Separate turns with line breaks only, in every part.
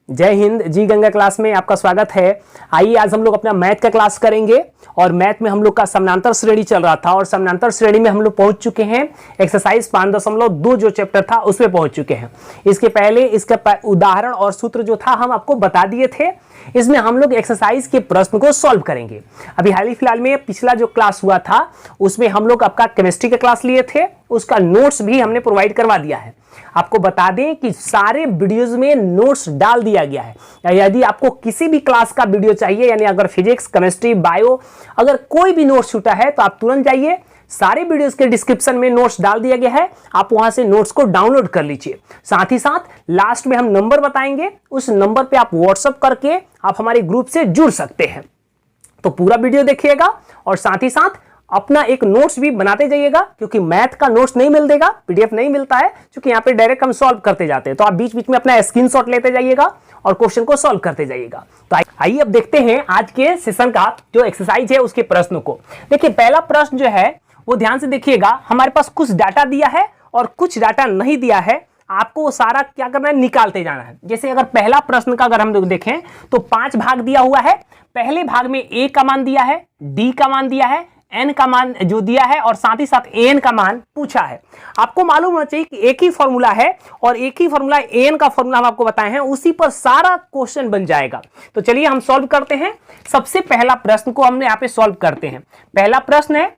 जय हिंद। जी गंगा क्लास में आपका स्वागत है। आइए आज हम लोग अपना मैथ का क्लास करेंगे और मैथ में हम लोग का समानांतर श्रेणी चल रहा था और समानांतर श्रेणी में हम लोग पहुंच चुके हैं एक्सरसाइज 5.2 जो चैप्टर था उसमें पहुंच चुके हैं। इसके पहले इसका उदाहरण और सूत्र जो था हम आपको बता दिए थे। इसमें हम लोग एक्सरसाइज के प्रश्न को सॉल्व करेंगे। अभी हाल ही फिलहाल में पिछला जो क्लास हुआ था उसमें हम लोग आपका केमिस्ट्री का क्लास लिए थे, उसका नोट्स भी हमने प्रोवाइड करवा दिया है। आपको बता दें कि सारे वीडियोस में नोट्स डाल दिया गया है। यदि आपको किसी भी क्लास का वीडियो चाहिए, यानी अगर फिजिक्स, केमिस्ट्री, बायो, अगर कोई भी नोट्स छूटा है तो आप तुरंत जाइए, सारे वीडियोस के डिस्क्रिप्शन में नोट्स डाल दिया गया है, आप वहां से नोट्स को डाउनलोड कर लीजिए। साथ ही साथ लास्ट में हम नंबर बताएंगे, उस नंबर पे आप व्हाट्सएप करके आप हमारे ग्रुप से जुड़ सकते हैं। तो पूरा वीडियो देखिएगा और साथ ही साथ अपना एक नोट्स भी बनाते जाइएगा, क्योंकि मैथ का नोट्स नहीं मिल देगा, पीडीएफ नहीं मिलता है, क्योंकि यहाँ पे डायरेक्ट हम सॉल्व करते जाते हैं। तो आप बीच बीच में अपना स्क्रीनशॉट लेते जाइएगा और क्वेश्चन को सॉल्व करते जाइएगा। तो आइए अब देखते हैं आज के सेशन का जो एक्सरसाइज है उसके प्रश्नों को। देखिए पहला प्रश्न जो है वो ध्यान से देखिएगा। हमारे पास कुछ डाटा दिया है और कुछ डाटा नहीं दिया है, आपको वो सारा क्या करना है, निकालते जाना है। जैसे अगर पहला प्रश्न का अगर हम लोग देखें तो 5 भाग दिया हुआ है। पहले भाग में a का मान दिया है, d का मान दिया है, n का मान जो दिया है और साथ ही साथ an का मान पूछा है। आपको मालूम होना चाहिए कि एक ही फॉर्मूला है और एक ही फॉर्मूला an का फॉर्मूला हम आपको बताए हैं, उसी पर सारा क्वेश्चन बन जाएगा। तो चलिए हम सॉल्व करते हैं। सबसे पहला प्रश्न को हमने यहाँ पे सॉल्व करते हैं। पहला प्रश्न है,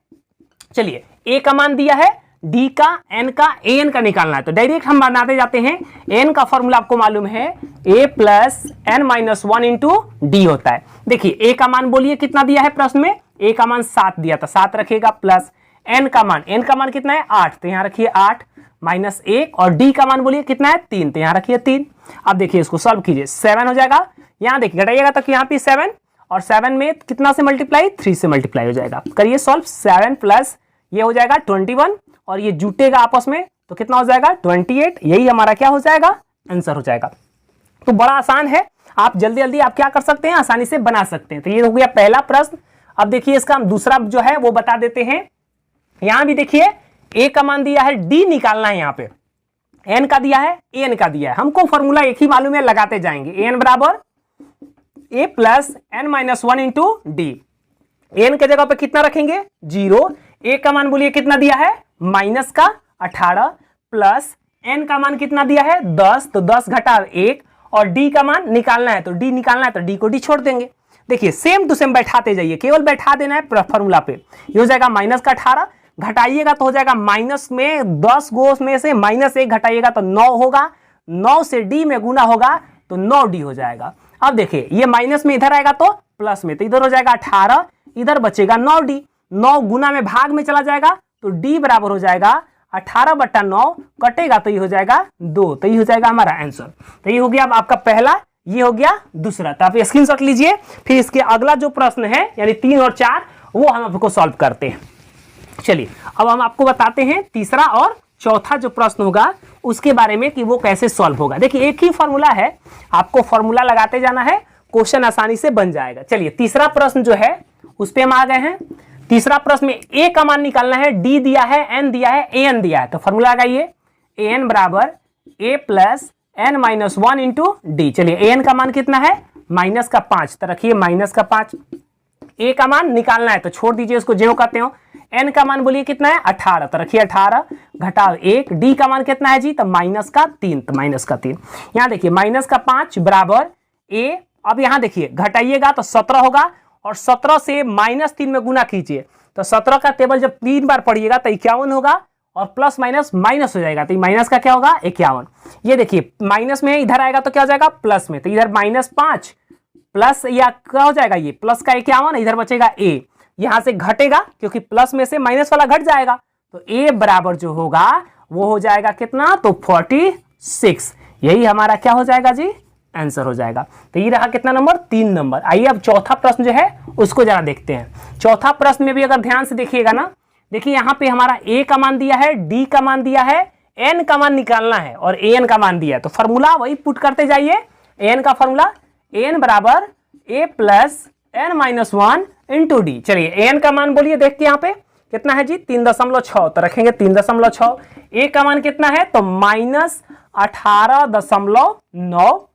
चलिए a का मान दिया है, d का, n का, an का निकालना है। तो डायरेक्ट हम बनाते जाते हैं। n का फॉर्मूला आपको मालूम है a plus n minus 1 into D होता है। देखिए a का मान बोलिए कितना दिया है प्रश्न में, a का मान 7 दिया था, 7 रखिएगा, प्लस n का मान कितना है 8, तो यहाँ रखिए 8 माइनस 1 और d का मान बोलिए कितना है 3, तो यहाँ रखिए 3। अब देखिए इसको सॉल्व कीजिए, 7 हो जाएगा। यहाँ देखिए घटाइएगा तो यहाँ पे 7 और 7 में कितना से मल्टीप्लाई, 3 से मल्टीप्लाई हो जाएगा। करिए सॉल्व, 7 प्लस ये हो जाएगा 21 और ये जुटेगा आपस में तो कितना हो जाएगा 28। यही हमारा क्या हो जाएगा, आंसर हो जाएगा। तो बड़ा आसान है, आप जल्दी जल्दी आप क्या कर सकते हैं, आसानी से बना सकते हैं। तो ये हो गया पहला प्रश्न। अब देखिए इसका हम दूसरा जो है वो बता देते हैं। यहां भी देखिए a का मान दिया है, d निकालना है, यहाँ पे n का दिया है, an का दिया है। हमको फॉर्मूला एक ही मालूम है, लगाते जाएंगे। an बराबर a plus n minus 1 into D. n के जगह पे कितना रखेंगे 0। a का मान बोलिए कितना दिया है माइनस का 18 प्लस n का मान कितना दिया है 10, तो 10 घटा 1 और d का मान निकालना है, तो d निकालना है तो d को d छोड़ देंगे। देखिए सेम टू सेम बैठाते जाइए, केवल बैठा देना है फॉर्मूला पे। ये हो जाएगा माइनस का 18, घटाइएगा तो हो जाएगा माइनस में 10 गो में से माइनस 1 घटाइएगा तो 9 होगा, 9 से d में गुना होगा तो 9d हो जाएगा। अब देखिए ये माइनस में इधर आएगा तो प्लस में, तो इधर हो जाएगा 18, इधर बचेगा 9d, 9 गुना में भाग में चला जाएगा तो d बराबर हो जाएगा 18/9, कटेगा तो ये हो जाएगा 2, तो ये हो जाएगा हमारा आंसर। तो ये हो गया अब आपका पहला, ये हो गया दूसरा। तो आप स्क्रीनशॉट लीजिए। फिर इसके अगला जो प्रश्न है यानी 3 और 4 वो हम आपको सॉल्व करते हैं। चलिए अब हम आपको बताते हैं तीसरा और चौथा जो प्रश्न होगा उसके बारे में कि वो कैसे सॉल्व होगा। देखिए एक ही फॉर्मूला है, आपको फॉर्मूला लगाते जाना है, क्वेश्चन आसानी से बन जाएगा। चलिए तीसरा प्रश्न जो है उस पर हम आ गए हैं। तीसरा प्रश्न में a का मान निकालना है, d दिया है, n दिया है, an दिया है। तो फॉर्मूला लगाइए, an बराबर a plus n minus 1 into D. चलिए an का मान कितना है माइनस का 5, तो रखिए माइनस का 5। a का मान निकालना है तो छोड़ दीजिए उसको जो कहते हो। n का मान बोलिए कितना है 18, तो रखिए 18 घटाओ 1। d का मान कितना है जी, तो माइनस का 3, तो माइनस का 3। यहाँ देखिए माइनस का 5 बराबर a। अब यहाँ देखिए घटाइएगा तो 17 होगा और 17 से माइनस 3 में गुना कीजिए तो 17 का टेबल जब 3 बार पढ़िएगा तो 51 होगा और प्लस माइनस माइनस हो जाएगा, तो माइनस का क्या होगा 51। ये देखिए माइनस में इधर आएगा तो क्या हो जाएगा प्लस में, तो इधर माइनस 5 प्लस या क्या हो जाएगा ये प्लस का 51, इधर बचेगा a। यहां से घटेगा क्योंकि प्लस में से माइनस वाला घट जाएगा, तो a बराबर जो होगा वो हो जाएगा कितना, तो 46। यही हमारा क्या हो जाएगा जी, आंसर हो जाएगा। तो ये रहा कितना नंबर, 3 नंबर। आइए अब चौथा प्रश्न जो है उसको जरा देखते हैं। चौथा प्रश्न में भी अगर ध्यान से देखिएगा ना, देखिए यहाँ पे हमारा a का मान दिया है, d का मान दिया है, n का मान निकालना है और an का मान दिया है। तो फॉर्मूला वही पुट करते जाइए। n का फॉर्मूला n बराबर a plus n minus 1 into D. चलिए n का मान बोलिए, देखते यहाँ पे कितना है जी 3.6, तो रखेंगे 3.6। a का मान कितना है तो माइनस 18.9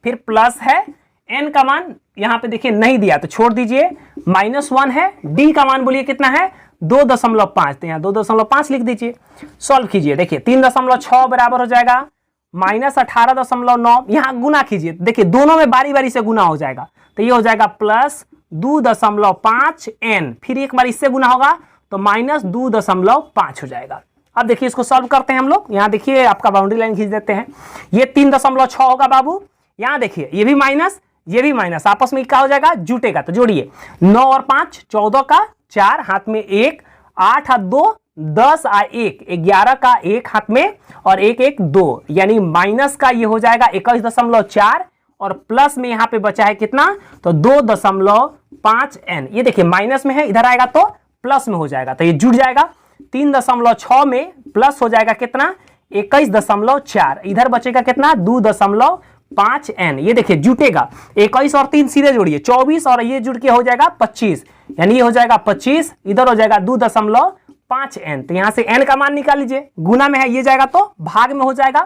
फिर प्लस है, n का मान यहां पे देखिए नहीं दिया तो छोड़ दीजिए, -1 है, d का मान बोलिए कितना है 2.5, तो यहाँ 2.5 लिख दीजिए। सॉल्व कीजिए, देखिए 3.6 बराबर हो जाएगा -18.9, यहाँ गुना कीजिए, देखिए दोनों में बारी बारी से गुना हो जाएगा, तो ये हो जाएगा +2.5n, फिर एक बार इससे गुना होगा तो -2.5 हो जाएगा। अब देखिए इसको सॉल्व करते हैं हम लोग, यहाँ देखिए आपका बाउंड्री लाइन खींच देते हैं, ये 3.6 होगा बाबू, यहाँ देखिए ये भी माइनस ये भी माइनस, आपस में क्या हो जाएगा जुटेगा, तो जोड़िए 9 और 5 14 का 4 हाथ में 1, 8 हाथ 2 10 आ 1 11 का 1 हाथ में और 1 1 2, यानी माइनस का ये हो जाएगा 21.4 और प्लस में यहाँ पे बचा है कितना तो 2.5n, ये देखिए माइनस में है, इधर आएगा तो प्लस में हो जाएगा, तो ये जुड़ जाएगा 3.6 में प्लस हो जाएगा कितना 21.4, इधर बचेगा कितना 2.5n, ये देखिए जुटेगा 21 और 3 सीधे जोड़िए 24 और ये जुड़ के हो जाएगा 25, यानी ये हो जाएगा 25, इधर हो जाएगा 2.5n, तो यहां से n का मान निकाल लीजिए, गुना में है ये जाएगा तो भाग में हो जाएगा,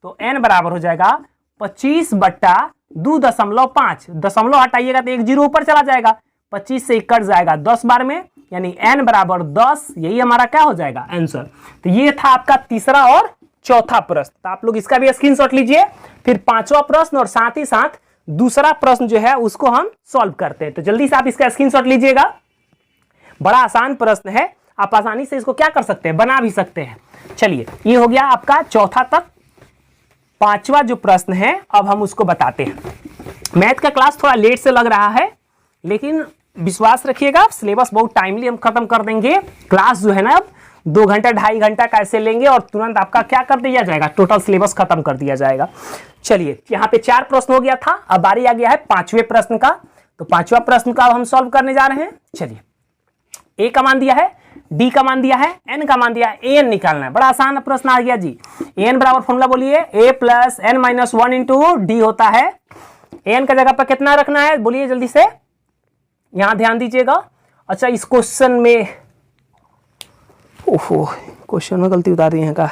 तो n बराबर हो जाएगा 25/2.5, दशमलव हटाइएगा तो 1 0 ऊपर चला जाएगा, 25 से कट जाएगा 10 बार में, यानी n बराबर 10, यही हमारा क्या हो जाएगा आंसर। तो ये था आपका तीसरा और चौथा प्रश्न, तो आप लोग इसका भी स्क्रीनशॉट लीजिए, फिर पांचवा प्रश्न और साथ ही साथ दूसरा प्रश्न जो है उसको हम सॉल्व करते हैं, तो जल्दी से आप इसका स्क्रीनशॉट लीजिएगा, बड़ा आसान प्रश्न है, आप आसानी से इसको क्या कर सकते हैं बना भी सकते हैं। चलिए ये हो गया आपका चौथा तक, पांचवा जो प्रश्न है अब हम उसको बताते हैं। मैथ का क्लास थोड़ा लेट से लग रहा है, लेकिन विश्वास रखिएगा सिलेबस बहुत टाइमली हम खत्म कर देंगे, क्लास जो है ना अब 2 घंटा 2.5 घंटा कैसे लेंगे और तुरंत आपका क्या कर दिया जाएगा टोटल सिलेबस खत्म कर दिया जाएगा। चलिए यहाँ पे 4 प्रश्न हो गया था, अब बारी आ गया है 5वें प्रश्न का, तो 5वां प्रश्न का अब हम सॉल्व करने जा रहे हैं। चलिए a का मान दिया है, d का मान दिया है, n का मान दिया है, an निकालना है, बड़ा आसान प्रश्न आ गया जी। an बराबर फॉर्मूला बोलिए a + n - 1 × d होता है, an का जगह पर कितना रखना है बोलिए जल्दी से, यहां ध्यान दीजिएगा। अच्छा इस क्वेश्चन में ओहो क्वेश्चन में गलती उतार दी है का,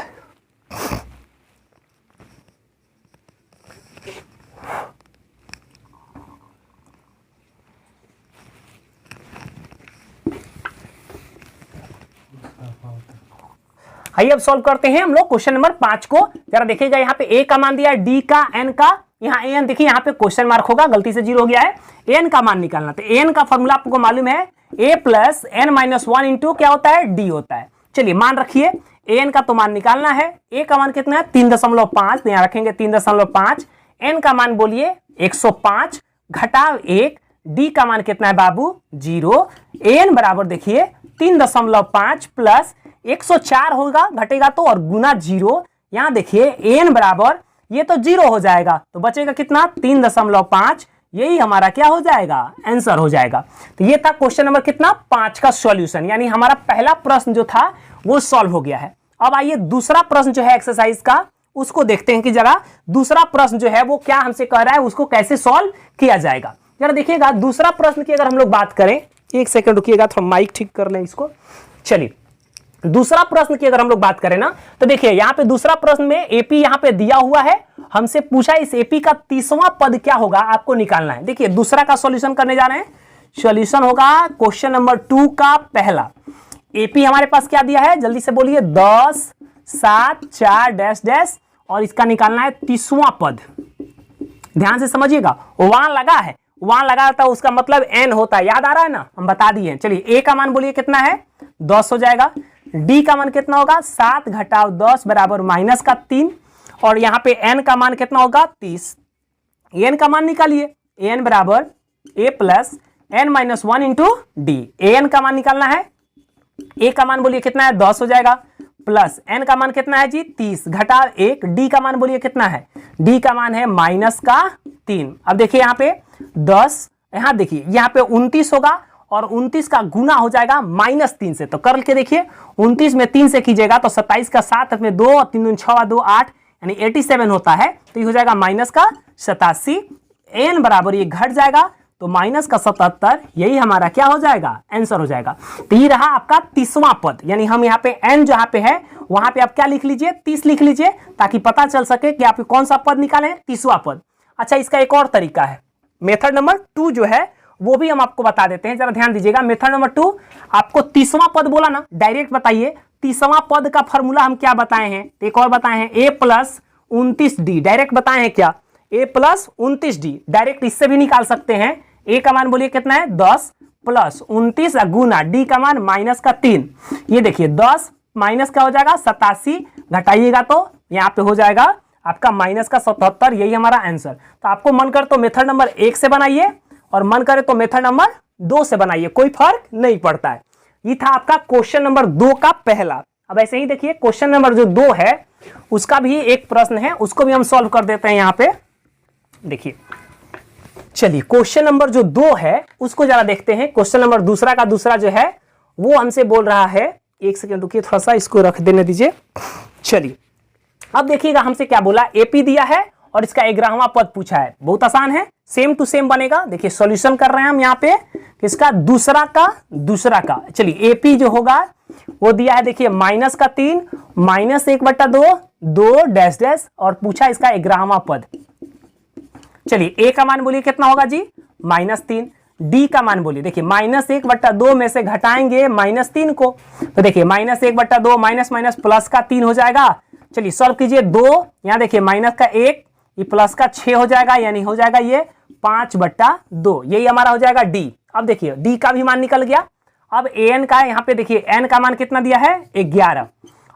आइए अब सॉल्व करते हैं हम लोग क्वेश्चन नंबर 5 को, जरा देखिएगा यहाँ पे a का मान दिया है, d का, n का, यहाँ an देखिए यहाँ पे क्वेश्चन मार्क होगा, गलती से 0 हो गया है, n का मान निकालना, तो n का फॉर्मूला आपको मालूम है a + n - 1 × क्या होता है d होता है। चलिए मान रखिए an का तो मान निकालना है, a का मान कितना है 3.5, तो यहाँ रखेंगे 3.5, n का मान बोलिए 105 घटाव 1, d का मान कितना है बाबू 0, an बराबर देखिए 3.5 प्लस 104 होगा घटेगा तो और गुना 0, यहाँ देखिए n बराबर ये तो 0 हो जाएगा, तो बचेगा कितना 3.5, यही हमारा क्या हो जाएगा आंसर हो जाएगा। तो ये था क्वेश्चन नंबर कितना 5 का सॉल्यूशन, यानी हमारा पहला प्रश्न जो था वो सॉल्व हो गया है। अब आइए दूसरा प्रश्न जो है एक्सरसाइज का उसको देखते हैं कि जरा दूसरा प्रश्न जो है वो क्या हमसे कह रहा है, उसको कैसे सॉल्व किया जाएगा। जरा देखिएगा दूसरा प्रश्न की अगर हम लोग बात करें, एक सेकंड रुकिएगा थोड़ा माइक ठीक कर लें इसको। चलिए दूसरा प्रश्न की अगर हम लोग बात करें ना, तो देखिए यहाँ पे दूसरा प्रश्न में एपी यहाँ पे दिया हुआ है, हमसे पूछा इस एपी का 30वां पद क्या होगा आपको निकालना है। देखिए दूसरा का सॉल्यूशन करने जा रहे हैं, सॉल्यूशन होगा क्वेश्चन नंबर 2 का पहला। एपी हमारे पास क्या दिया है जल्दी से बोलिए 10 7 4 डैश डैश, और इसका निकालना है 30वां पद। ध्यान से समझिएगा, वहां लगा है, वहां लगा था उसका मतलब n होता है, याद आ रहा है ना, हम बता दिए। चलिए a का मान बोलिए कितना है 10 हो जाएगा, d का मान कितना होगा 7 घटाव 10 बराबर -3, और यहाँ पे n का मान कितना होगा 30। n का मान निकालिए, n बराबर a + n - 1 × d, an का मान निकालना है, a का मान बोलिए कितना है 10 हो जाएगा, प्लस n का मान कितना है जी 30 घटाव 1, d का मान बोलिए कितना है, d का मान है -3। अब देखिए यहाँ पे 10, यहाँ देखिए यहाँ पे 29 होगा और 29 का गुना हो जाएगा -3 से, तो कर के देखिए 29 में 3 से कीजिएगा तो 27 का 7 में 2 और 3 दूनी 6 2 8 यानी 87 होता है, तो ये हो जाएगा -87। n बराबर ये घट जाएगा तो -77, यही हमारा क्या हो जाएगा आंसर हो जाएगा। तो ये रहा आपका 30वां पद, यानी हम यहाँ पे n जहाँ पे है वहां पे आप क्या लिख लीजिए 30 लिख लीजिए, ताकि पता चल सके कि आप कौन सा पद निकाले 30वां पद। अच्छा, इसका एक और तरीका है, मेथड नंबर 2 जो है वो भी हम आपको बता देते हैं, जरा ध्यान दीजिएगा। मेथड नंबर 2, आपको 30वां पद बोला ना, डायरेक्ट बताइए 30वां पद का फॉर्मूला हम क्या बताए हैं, एक और बताए हैं, a प्लस 29d, डायरेक्ट बताए हैं क्या, a प्लस 29d, डायरेक्ट इससे भी निकाल सकते हैं। a का मान बोलिए कितना है 10 प्लस 29 गुना d का मान माइनस का 3, ये देखिए 10 माइनस का हो जाएगा 87, घटाइएगा तो यहाँ पे हो जाएगा आपका माइनस का 77, यही हमारा आंसर। तो आपको मन करे तो मेथड नंबर 1 से बनाइए और मन करे तो मेथड नंबर 2 से बनाइए, कोई फर्क नहीं पड़ता है। ये था आपका क्वेश्चन नंबर 2 का पहला। अब ऐसे ही देखिए क्वेश्चन नंबर जो 2 है उसका भी एक प्रश्न है, उसको भी हम सॉल्व कर देते हैं। यहाँ पे देखिए, चलिए क्वेश्चन नंबर जो 2 है उसको जरा देखते हैं। क्वेश्चन नंबर दूसरा का दूसरा जो है वो हमसे बोल रहा है, एक सेकेंड रुकिए, थोड़ा सा इसको रख देने दीजिए। चलिए अब देखिएगा हमसे क्या बोला, एपी दिया है और इसका 11वां पद पूछा है। बहुत आसान है, सेम टू सेम बनेगा। देखिए सॉल्यूशन कर रहे हैं हम यहाँ पे, इसका दूसरा का। चलिए एपी जो होगा वो दिया है, देखिए माइनस का 3 माइनस 1/2 2 डैश डैश और पूछा इसका 11वां पद। चलिए ए का मान बोलिए कितना होगा जी, -3। डी का मान बोलिए, देखिए -1/2 में से घटाएंगे -3 को, तो देखिए -1/2 माइनस माइनस प्लस का 3 हो जाएगा। चलिए सॉल्व कीजिए, 2 यहाँ देखिए माइनस का 1, ये प्लस का 6 हो जाएगा, यानी हो जाएगा ये 5/2, यही हमारा हो जाएगा डी। अब देखिए डी का भी मान निकल गया। अब एन का, यहाँ पे देखिए एन का मान कितना दिया है 11।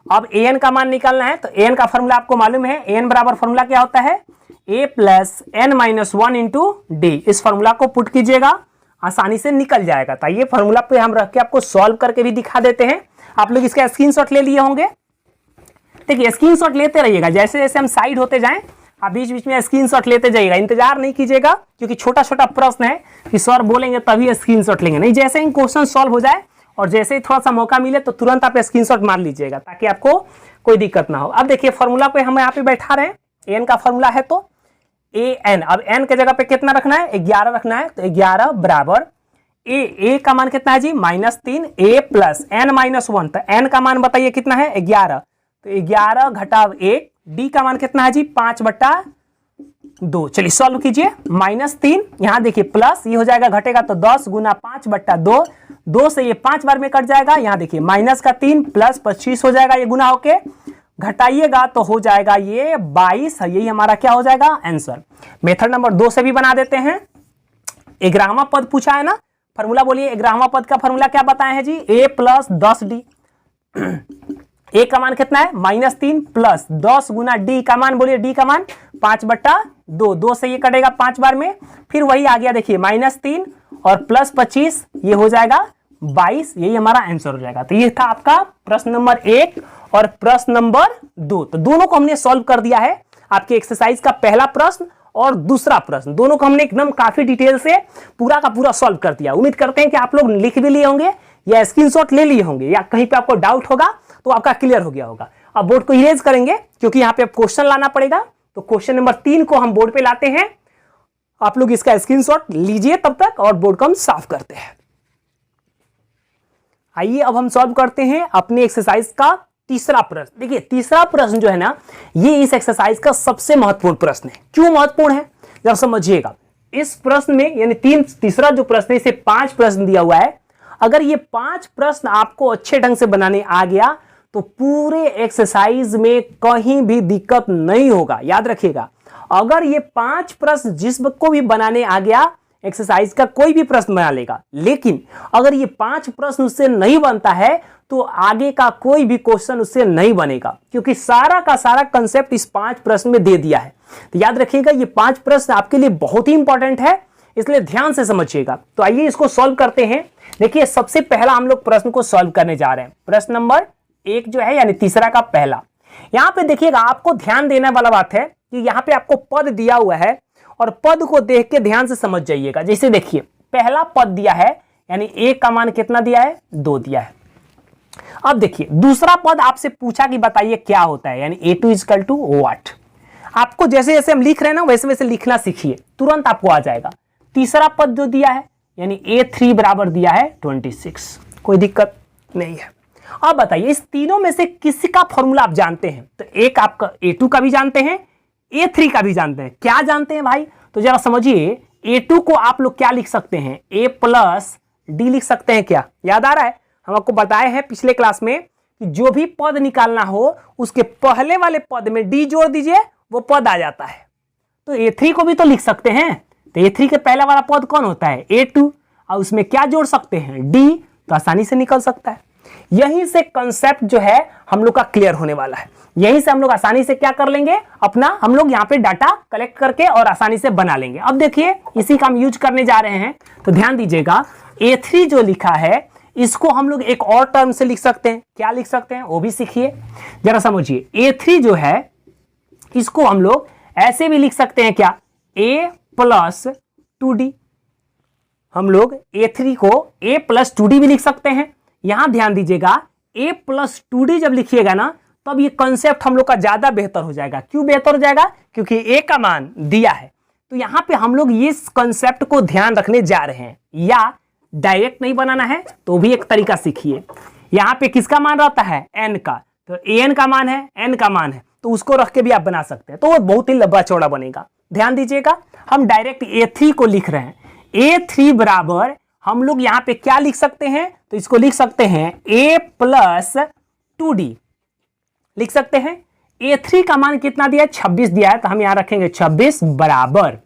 अब एन का मान निकालना है तो एन का फॉर्मूला आपको मालूम है, एन बराबर फॉर्मूला क्या होता है, a plus n minus 1 into D. इस फॉर्मूला को पुट कीजिएगा, आसानी से निकल जाएगा। तो ये फॉर्मूला पे हम रख के आपको सॉल्व करके भी दिखा देते हैं। आप लोग इसका स्क्रीनशॉट ले लिए होंगे, देखिए स्क्रीनशॉट लेते रहिएगा, जैसे जैसे हम साइड होते जाएं आप बीच बीच में स्क्रीनशॉट लेते जाइएगा, इंतजार नहीं कीजिएगा, क्योंकि छोटा छोटा प्रश्न है कि सर बोलेंगे तभी स्क्रीनशॉट लेंगे, नहीं, जैसे ही क्वेश्चन सॉल्व हो जाए और जैसे ही थोड़ा सा मौका मिले तो तुरंत आप स्क्रीनशॉट मार लीजिएगा, ताकि आपको कोई दिक्कत ना हो। अब देखिए फॉर्मूला पे हम यहाँ पे बैठा रहे हैं, एन का फॉर्मूला है तो ए एन, अब एन के जगह पे कितना रखना है 11 रखना है, तो 11 बराबर ए का मान कितना है जी -3, ए प्लस n माइनस 1, तो n का मान बताइए कितना है 11, तो 11 घटाव 1, डी का मान कितना है जी 5/2। चलिए सॉल्व कीजिए, -3 यहाँ देखिए प्लस, ये हो जाएगा घटेगा तो 10 गुना 5/2, 2 से ये 5 बार में कट जाएगा, यहाँ देखिए माइनस का 3 प्लस 25 हो जाएगा, ये गुना होके घटाइएगा तो हो जाएगा ये 22, यही हमारा क्या हो जाएगा आंसर। मेथड नंबर 2 से भी बना देते हैं। 11वां पद पूछा है ना, फॉर्मूला बोलिए, 11वां पद का फॉर्मूला क्या बताए हैं जी, a प्लस 10d। a का मान कितना है -3 प्लस 10 गुना d का मान बोलिए, d का मान 5/2, 2 से ये कटेगा 5 बार में, फिर वही आ गया देखिए -3 और प्लस 25, ये हो जाएगा 22, यही हमारा आंसर हो जाएगा। तो ये था आपका प्रश्न नंबर 1 और प्रश्न नंबर 2, तो दोनों को हमने सॉल्व कर दिया है। आपके एक्सरसाइज का पहला प्रश्न और दूसरा प्रश्न, दोनों को हमने एकदम काफी डिटेल से पूरा का पूरा सॉल्व कर दिया। उम्मीद करते हैं कि आप लोग लिख भी लिए होंगे या स्क्रीनशॉट ले लिए होंगे, या कहीं पे आपको डाउट होगा तो आपका क्लियर हो गया होगा। अब बोर्ड को इरेज करेंगे, क्योंकि यहाँ पे क्वेश्चन लाना पड़ेगा, तो क्वेश्चन नंबर 3 को हम बोर्ड पे लाते हैं। आप लोग इसका स्क्रीनशॉट लीजिए तब तक, और बोर्ड को हम साफ करते हैं। आइए अब हम सॉल्व करते हैं अपने एक्सरसाइज का तीसरा प्रश्न। देखिए तीसरा प्रश्न जो है ना, ये इस एक्सरसाइज का सबसे महत्वपूर्ण प्रश्न है। क्यों महत्वपूर्ण है जब समझिएगा। इस प्रश्न में यानी तीसरा जो प्रश्न है, इसे 5 प्रश्न दिया हुआ है। अगर ये 5 प्रश्न आपको अच्छे ढंग से बनाने आ गया तो पूरे एक्सरसाइज में कहीं भी दिक्कत नहीं होगा। याद रखिएगा, अगर ये 5 प्रश्न जिसको भी बनाने आ गया, एक्सरसाइज का कोई भी प्रश्न बना लेगा, लेकिन अगर ये 5 प्रश्न उससे नहीं बनता है तो आगे का कोई भी क्वेश्चन उससे नहीं बनेगा, क्योंकि सारा का सारा कंसेप्ट इस 5 प्रश्न में दे दिया है। तो याद रखिएगा, ये 5 प्रश्न आपके लिए बहुत ही इंपॉर्टेंट है, इसलिए ध्यान से समझिएगा। तो आइए इसको सॉल्व करते हैं। देखिए सबसे पहला हम लोग प्रश्न को सॉल्व करने जा रहे हैं। प्रश्न नंबर 1 जो है, यानी तीसरा का पहला। यहां पे देखिएगा, आपको ध्यान देने वाला बात है कि यहाँ पे आपको पद दिया हुआ है और पद को देख के ध्यान से समझ जाइएगा। जैसे देखिए पहला पद दिया है, यानी a का मान कितना दिया है 2 दिया है। अब देखिए दूसरा पद आपसे पूछा कि बताइए क्या होता है, यानी a2 इक्वल टू व्हाट। आपको जैसे जैसे हम लिख रहे हैं ना, वैसे वैसे लिखना सीखिए, तुरंत आपको आ जाएगा। तीसरा पद जो दिया है, यानी a3 बराबर दिया है 26, कोई दिक्कत नहीं है। अब बताइए इस तीनों में से किसी का फॉर्मूला आप जानते हैं, तो एक आपका a2 का भी जानते हैं, A3 का भी जानते हैं। क्या जानते हैं भाई? तो जरा समझिए, A2 को आप लोग क्या लिख सकते हैं? A प्लस डी लिख सकते हैं। क्या याद आ रहा है? हम आपको बताए हैं पिछले क्लास में कि जो भी पद निकालना हो उसके पहले वाले पद में डी जोड़ दीजिए, वो पद आ जाता है। तो A3 को भी तो लिख सकते हैं। तो A3 के पहला वाला पद कौन होता है? A2, और उसमें क्या जोड़ सकते हैं? डी, तो आसानी से निकल सकता है। यहीं से कंसेप्ट जो है हम लोग का क्लियर होने वाला है। यहीं से हम लोग आसानी से क्या कर लेंगे, अपना हम लोग यहाँ पे डाटा कलेक्ट करके और आसानी से बना लेंगे। अब देखिए, इसी का हम यूज करने जा रहे हैं। तो ध्यान दीजिएगा, A3 जो लिखा है इसको हम लोग एक और टर्म से लिख सकते हैं। क्या लिख सकते हैं वो भी सीखिए, जरा समझिए। A3 जो है इसको हम लोग ऐसे भी लिख सकते हैं। क्या? A plus 2D। हम लोग A3 को A प्लस 2D भी लिख सकते हैं। यहां ध्यान दीजिएगा, A प्लस 2D जब लिखिएगा ना, तब ये कंसेप्ट हम लोग का ज्यादा बेहतर हो जाएगा। क्यों बेहतर हो जाएगा? क्योंकि A का मान दिया है। तो यहां पे हम लोग इस कंसेप्ट को ध्यान रखने जा रहे हैं। या डायरेक्ट नहीं बनाना है तो भी एक तरीका सीखिए। यहां पे किसका मान रहता है? n का। तो an का मान है, n का मान है, तो उसको रख के भी आप बना सकते हैं। तो वो बहुत ही लंबा चौड़ा बनेगा। ध्यान दीजिएगा, हम डायरेक्ट A3 को लिख रहे हैं। A3 बराबर हम लोग यहां पे क्या लिख सकते हैं? तो इसको लिख सकते हैं A प्लस 2D लिख सकते हैं। A3 का मान कितना दिया है? 26 दिया है, तो हम यहां रखेंगे 26 बराबर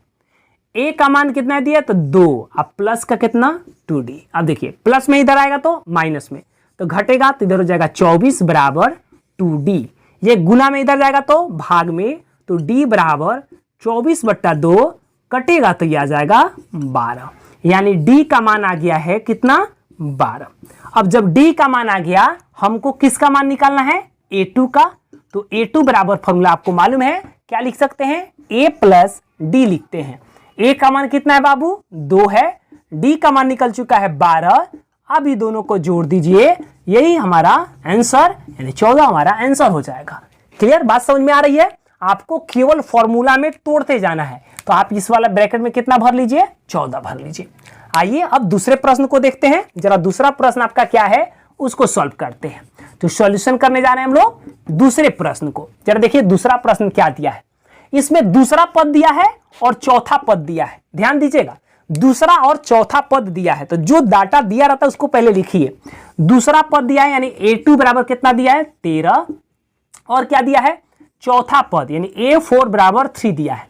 A का मान कितना दिया? तो 2। अब प्लस का कितना? 2D। अब देखिए, प्लस में इधर आएगा तो माइनस में, तो घटेगा तो इधर हो जाएगा 24 बराबर 2D। ये गुना में इधर जाएगा तो भाग में, तो D बराबर 24/2 कटेगा तो ये आ जाएगा 12। यानी D का मान आ गया है कितना? 12। अब जब D का मान आ गया, हमको किसका मान निकालना है? A2 का। तो A2 बराबर फॉर्मूला आपको मालूम है, क्या लिख सकते हैं? A प्लस D लिखते हैं। A का मान कितना है बाबू? 2 है। D का मान निकल चुका है 12। अब ये दोनों को जोड़ दीजिए, यही हमारा आंसर यानी 14 हमारा आंसर हो जाएगा। क्लियर? बात समझ में आ रही है? आपको केवल फॉर्मूला में तोड़ते जाना है। तो आप इस वाला ब्रैकेट में कितना भर लीजिए? 14 भर लीजिए। आइए अब दूसरे प्रश्न को देखते हैं। जरा दूसरा प्रश्न आपका क्या है उसको सॉल्व करते हैं। तो सॉल्यूशन करने जा रहे हैं हम लोग दूसरे प्रश्न को। जरा देखिए दूसरा प्रश्न क्या दिया है। इसमें दूसरा पद दिया है और चौथा पद दिया है। ध्यान दीजिएगा, दूसरा और चौथा पद दिया है। तो जो डाटा दिया रहता है उसको पहले लिखिए। दूसरा पद दिया है यानी A2 बराबर कितना दिया है? 13। और क्या दिया है? चौथा पद यानी A4 बराबर 3 दिया है।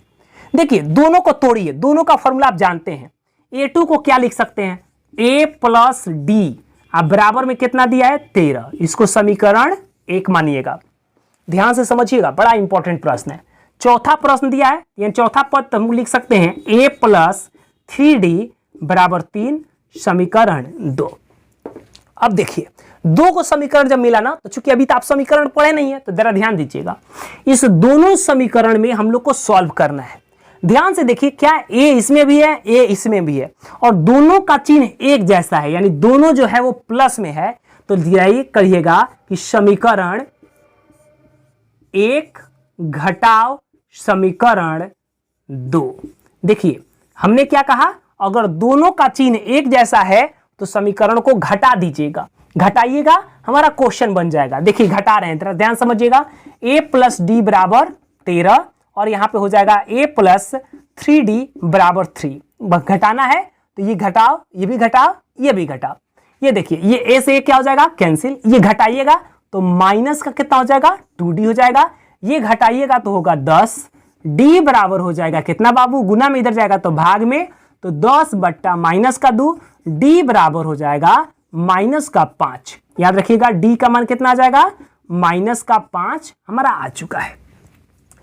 देखिए दोनों को तोड़िए, दोनों का फॉर्मूला आप जानते हैं। A2 को क्या लिख सकते हैं? A plus D. अब बराबर में कितना दिया है? 13। इसको समीकरण 1 मानिएगा। ध्यान से समझिएगा, बड़ा इंपॉर्टेंट प्रश्न है। चौथा प्रश्न दिया है यानी चौथा पद तो हम लिख सकते हैं A प्लस 3D बराबर 3 समीकरण 2। अब देखिए, दो को समीकरण जब मिला ना, तो चूंकि अभी तो आप समीकरण पढ़े नहीं है, तो जरा ध्यान दीजिएगा, इस दोनों समीकरण में हम लोग को सॉल्व करना है। ध्यान से देखिए, क्या A इसमें भी है, A इसमें भी है, और दोनों का चिन्ह एक जैसा है, यानी दोनों जो है वो प्लस में है। तो करिएगा कि समीकरण 1 घटाव समीकरण 2। देखिए हमने क्या कहा, अगर दोनों का चिन्ह एक जैसा है तो समीकरण को घटा दीजिएगा, घटाइएगा, हमारा क्वेश्चन बन जाएगा। देखिए घटा रहे हैं, तरह ध्यान समझिएगा। A प्लस डी बराबर 13 और यहां पे हो जाएगा A प्लस 3D बराबर 3। घटाना है तो ये घटाओ, ये भी घटाओ, ये भी घटाओ। ये देखिए, ये A से क्या हो जाएगा? कैंसिल। ये घटाइएगा तो माइनस का कितना हो जाएगा? 2D हो जाएगा। ये घटाइएगा तो होगा 10। D बराबर हो जाएगा कितना बाबू? गुना में इधर जाएगा तो भाग में, तो 10 बट्टा माइनस का 2, D बराबर हो जाएगा माइनस का 5। याद रखिएगा D का मान कितना आ जाएगा? माइनस का 5 हमारा आ चुका है।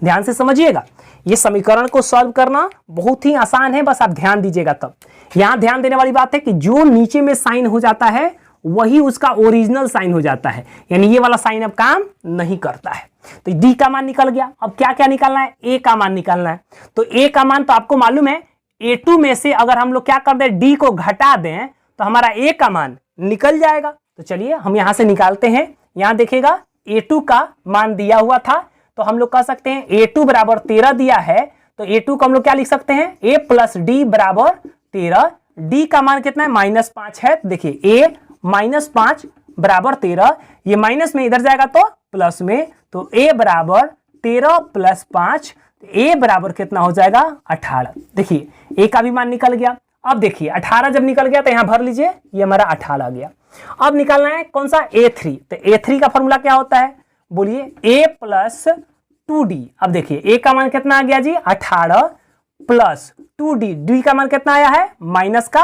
ध्यान से समझिएगा, ये समीकरण को सॉल्व करना बहुत ही आसान है, बस आप ध्यान दीजिएगा। तब यहां ध्यान देने वाली बात है कि जो नीचे में साइन हो जाता है वही उसका ओरिजिनल साइन हो जाता है, यानी ये वाला साइन अब काम नहीं करता है। तो D का मान निकल गया। अब क्या क्या निकालना है? A का मान निकालना है। तो A का मान तो आपको मालूम है, A2 में से अगर हम लोग क्या कर दें, D को घटा दें तो हमारा A का मान निकल जाएगा। तो चलिए हम यहां से निकालते हैं। यहां देखिएगा A2 का मान दिया हुआ था, तो हम लोग कह सकते हैं A2 बराबर 13 दिया है, तो A2 को हम लोग क्या लिख सकते हैं? A प्लस डी बराबर 13। D का मान कितना है? -5 है। तो देखिए A -5 बराबर 13, ये माइनस में इधर जाएगा तो प्लस में, तो A बराबर 13 प्लस 5, ए बराबर कितना हो जाएगा 18। देखिए ए का भी मान निकल गया। अब देखिए 18 जब निकल गया तो यहां भर लीजिए, ये हमारा 18 आ गया। अब निकालना है कौन सा A3, तो A3 का फॉर्मूला क्या होता है बोलिए, A प्लस 2D। अब देखिए A का मान कितना आ गया जी 18 प्लस 2D, D का मान कितना आया है माइनस का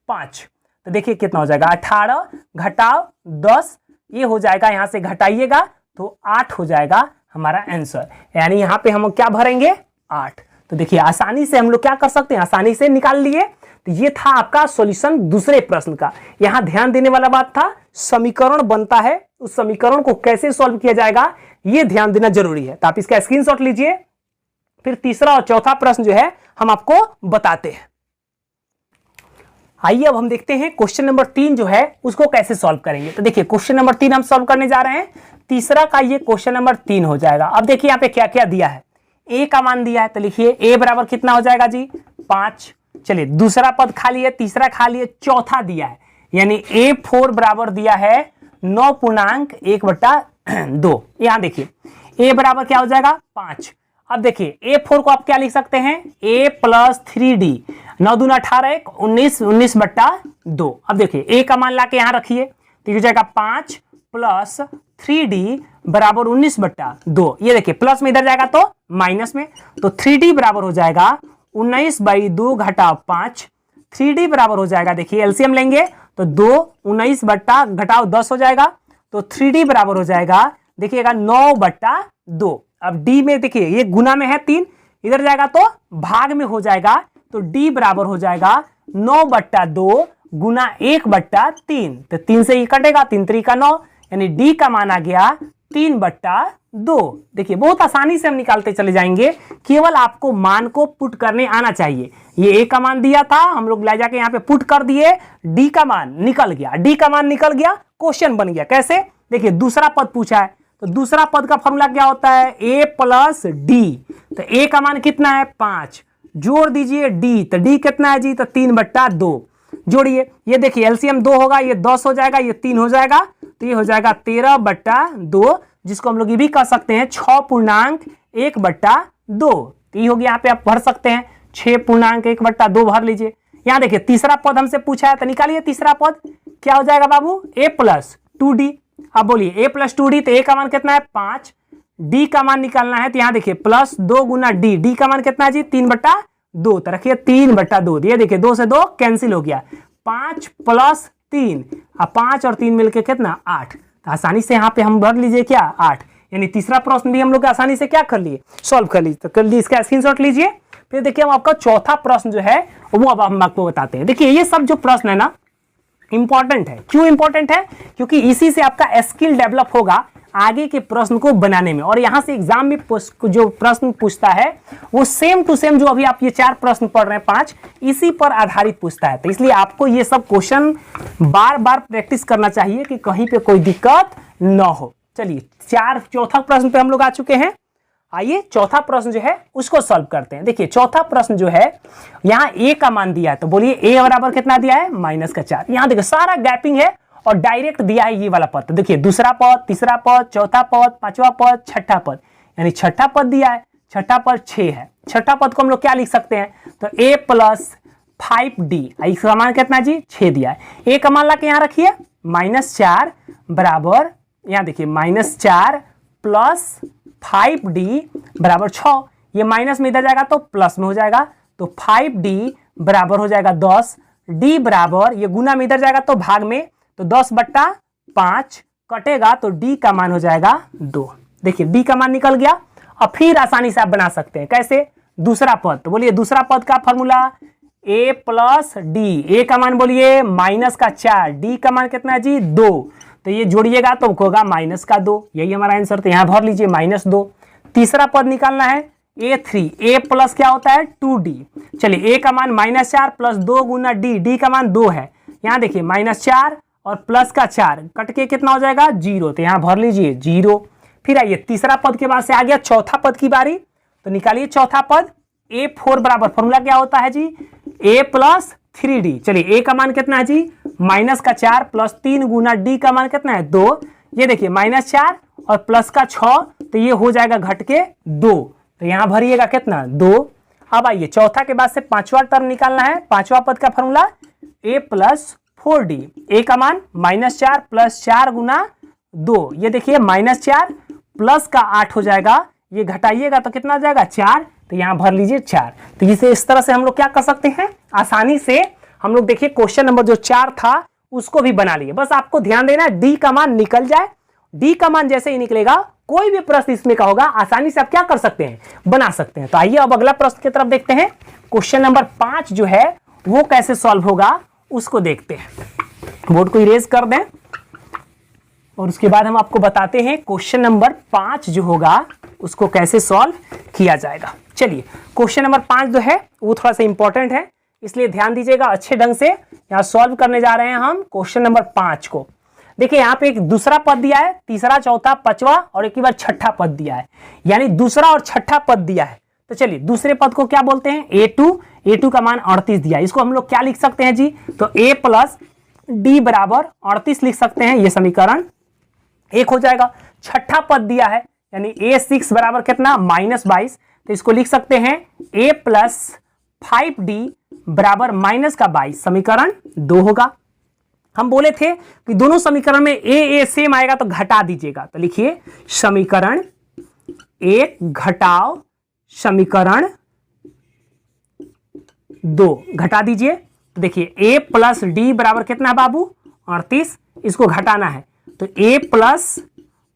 5। तो देखिए कितना हो जाएगा 18 घटाओ 10, ये हो जाएगा, यहां से घटाइएगा तो 8 हो जाएगा हमारा आंसर। यानी यहां पे हम क्या भरेंगे 8। तो देखिए आसानी से हम लोग क्या कर सकते हैं, आसानी से निकाल लिए। तो ये था आपका सॉल्यूशन दूसरे प्रश्न का। यहां ध्यान देने वाला बात था, समीकरण बनता है, उस समीकरण को कैसे सॉल्व किया जाएगा ये ध्यान देना जरूरी है। तो आप इसका स्क्रीनशॉट लीजिए, फिर तीसरा और चौथा प्रश्न जो है हम आपको बताते हैं। आइए अब हम देखते हैं क्वेश्चन नंबर 3 जो है उसको कैसे सॉल्व करेंगे। तो देखिए क्वेश्चन नंबर 3 हम सॉल्व करने जा रहे हैं, तीसरा का ये क्वेश्चन नंबर 3 हो जाएगा। अब देखिए यहाँ पे क्या क्या दिया है, ए का मान दिया है, तो लिखिए ए बराबर कितना हो जाएगा जी 5। चलिए दूसरा पद खा लिए, तीसरा खा लिए, चौथा दिया है, यानी A4 बराबर दिया है 9.1/2। यहां देखिए ए बराबर क्या हो जाएगा 5। अब देखिए A4 को आप क्या लिख सकते हैं, A प्लस 3D, 9 दूना 18, 19, 19/2। अब देखिए ए का मान ला के यहां रखिए, तो हो जाएगा 5 प्लस 3D बराबर 19/2। ये देखिए प्लस में इधर जाएगा तो माइनस में, तो 3D बराबर हो जाएगा 19/2 घटाओ 5। 3D बराबर हो जाएगा, देखिए एलसीएम लेंगे तो 2, 19/10 हो जाएगा, तो 3D बराबर हो जाएगा देखिएगा 9/2। अब D में देखिए ये गुना में है 3, इधर जाएगा तो भाग में हो जाएगा, तो D बराबर हो जाएगा 9/2 गुना 1/3। तो 3 से ये कटेगा, 3 3 का 9, यानी D का मान आ गया 3/2। देखिए बहुत आसानी से हम निकालते चले जाएंगे, केवल आपको मान को पुट करने आना चाहिए। ये ए का मान दिया था, हम लोग ले जाके यहाँ पे पुट कर दिए, डी का मान निकल गया, डी का मान निकल गया, क्वेश्चन बन गया। कैसे, देखिए दूसरा पद पूछा है, तो दूसरा पद का फॉर्मूला क्या होता है ए प्लस डी। तो ए का मान कितना है 5, जोड़ दीजिए डी, तो डी कितना है जी, तो 3/2 जोड़िए। ये देखिए एलसीएम 2 होगा, ये 10 हो जाएगा, ये 3 हो जाएगा, तो ये हो जाएगा 13/2, जिसको हम लोग ये भी कह सकते हैं 6.1/2। तो ये हो गया, यहाँ पे आप भर सकते हैं 6.1/2 भर लीजिए। यहाँ देखिए तीसरा पद हमसे पूछा है, तो निकालिए तीसरा पद क्या हो जाएगा बाबू, a प्लस 2d। अब बोलिए a प्लस 2d, तो a का मान कितना है 5, d का मान निकालना है, तो यहाँ देखिए प्लस 2 गुना d, d का मान कितना है जी 3/2, तो रखिए 3/2। ये देखिए 2 से 2 कैंसिल हो गया, 5 प्लस 3, अब 5 और 3 मिलके कितना 8। तो आसानी से यहाँ पे हम भर लीजिए क्या 8, यानी तीसरा प्रश्न भी हम लोग आसानी से क्या कर लिए सॉल्व कर लीजिए। तो कर लीजिए, इसका स्क्रीनशॉट लीजिए। फिर देखिए हम आपका चौथा प्रश्न जो है वो अब हम आपको बताते हैं। देखिए ये सब जो प्रश्न है ना इंपॉर्टेंट है। क्यों इंपॉर्टेंट है, क्योंकि इसी से आपका स्किल डेवलप होगा आगे के प्रश्न को बनाने में। और यहां से एग्जाम में जो प्रश्न पूछता है वो सेम टू सेम जो अभी आप ये 4 प्रश्न पढ़ रहे हैं 5, इसी पर आधारित पूछता है। तो इसलिए आपको ये सब क्वेश्चन बार बार प्रैक्टिस करना चाहिए कि कहीं पे कोई दिक्कत न हो। चलिए चौथा प्रश्न पे हम लोग आ चुके हैं। आइए चौथा प्रश्न जो है उसको सॉल्व करते हैं। देखिए चौथा प्रश्न जो है यहाँ a का मान दिया है, तो बोलिए a बराबर कितना दिया है -4। यहाँ देखिए सारा गैपिंग है और डायरेक्ट दिया है ये वाला पद। तो देखिए दूसरा पद, तीसरा पद, चौथा पद, पांचवा पद, छठा पद, यानी छठा पद दिया है, छठा पद 6 है। छठा पद को हम लोग क्या लिख सकते हैं, तो a प्लस 5d, इसका मान कितना जी 6 दिया है। a का मान ला के यहाँ रखिए -4 बराबर, यहाँ देखिए -4 प्लस 5d बराबर 6, ये माइनस में इधर जाएगा तो प्लस में हो जाएगा, तो 5d बराबर हो जाएगा 10, d बराबर ये गुना में इधर जाएगा तो भाग में, तो 10/5 कटेगा, तो d का मान हो जाएगा 2। देखिए d का मान निकल गया। अब फिर आसानी से आप बना सकते हैं, कैसे, दूसरा पद, तो बोलिए दूसरा पद का formula a plus D, a का मान बोलिए -4, d का मान कितना है जी 2, तो ये जोड़िएगा तो होगा -2, यही हमारा आंसर। तो यहाँ भर लीजिए -2। तीसरा पद निकालना है a3, a प्लस क्या होता है 2d। चलिए a का मान -4 प्लस 2 गुना d, d का मान 2 है, यहाँ देखिए -4 और प्लस का 4 कट के कितना हो जाएगा 0, तो यहाँ भर लीजिए 0। फिर आइए तीसरा पद के बाद से आ गया चौथा पद की बारी, तो निकालिए चौथा पद a4 बराबर, फॉर्मूला क्या होता है जी a प्लस 3d। चलिए a का मान कितना है जी -4 प्लस 3 गुना d का मान कितना है 2, ये देखिए -4 और प्लस का 6, तो ये हो जाएगा घट के 2, तो यहां भरिएगा कितना 2। अब आइए चौथा के बाद से पांचवा टर्म निकालना है। पांचवा पद का formula a plus 4d, a का मान -4 प्लस 4 गुना 2, ये देखिए -4 प्लस का 8 हो जाएगा, ये घटाइएगा तो कितना हो जाएगा 4, तो यहां भर लीजिए 4। तो इस तरह से हम लोग क्या कर सकते हैं, आसानी से हम लोग देखिए क्वेश्चन नंबर जो 4 था उसको भी बना लिए। बस आपको ध्यान देना डी का मान निकल जाए, डी का मान जैसे ही निकलेगा कोई भी प्रश्न इसमें का होगा आसानी से आप क्या कर सकते हैं, बना सकते हैं। तो आइए अब अगला प्रश्न की तरफ देखते हैं। क्वेश्चन नंबर 5 जो है वो कैसे सॉल्व होगा उसको देखते हैं। बोर्ड को इरेज कर दें और उसके बाद हम आपको बताते हैं क्वेश्चन नंबर 5 जो होगा उसको कैसे सॉल्व किया जाएगा। चलिए क्वेश्चन नंबर 5 जो है वो थोड़ा सा इंपॉर्टेंट है, इसलिए ध्यान दीजिएगा अच्छे ढंग से। यहाँ सॉल्व करने जा रहे हैं हम क्वेश्चन नंबर 5 को। देखिए यहाँ पे एक दूसरा पद दिया है, तीसरा, चौथा, पांचवा और एक बार छठा पद दिया है, यानी दूसरा और छठा पद दिया है। तो चलिए दूसरे पद को क्या बोलते हैं, a2 का मान 38 दिया है। इसको हम लोग क्या लिख सकते हैं जी, तो a प्लस डी बराबर 38 लिख सकते हैं, ये समीकरण 1 हो जाएगा। छठा पद दिया है यानी a6 बराबर कितना -22, तो इसको लिख सकते हैं a प्लस 5d बराबर -22, समीकरण 2 होगा। हम बोले थे कि दोनों समीकरण में a सेम आएगा तो घटा दीजिएगा, तो लिखिए समीकरण 1 घटाओ समीकरण 2 घटा दीजिए। तो देखिए a प्लस डी बराबर कितना है बाबू 38, इसको घटाना है तो a प्लस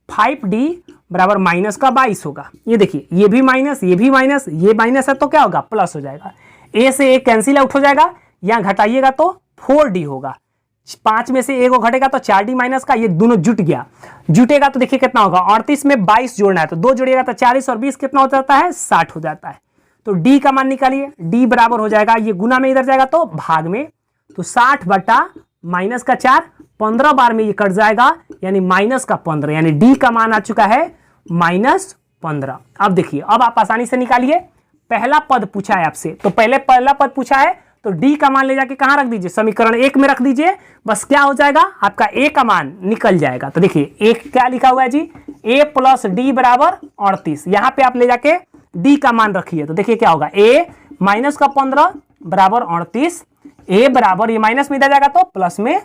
5d बराबर -22 होगा। ये देखिए ये भी माइनस, ये भी माइनस, ये माइनस है तो क्या होगा प्लस हो जाएगा। a से a कैंसिल आउट हो जाएगा, यहाँ घटाइएगा तो 4d होगा। 5 में से a को घटेगा तो 4d माइनस का, ये दोनों जुट गया, जुटेगा तो देखिए कितना होगा 38 में 22 जोड़ना है तो 2 जोड़िएगा तो 40 और 20 कितना हो जाता है 60 हो जाता है। तो d का मान निकालिए, d बराबर हो जाएगा, ये गुना में इधर जाएगा तो भाग में, तो 60 बटा माइनस का 4, 15 बार में ये कट जाएगा यानी -15, यानी d का मान आ चुका है -15। अब देखिए अब आप आसानी से निकालिए। पहला पद पूछा है आपसे, तो पहले पहला पद पूछा है तो d का मान ले जाके कहां रख दीजिए, समीकरण 1 में रख दीजिए, बस क्या हो जाएगा आपका a का मान निकल जाएगा। तो देखिए एक क्या लिखा हुआ है जी, a प्लस डी बराबर 38, यहां पे आप ले जाके d का मान रखिए तो देखिए क्या होगा, a माइनस का 15 बराबर 38, a बराबर ये माइनस में इधर जाएगा तो प्लस में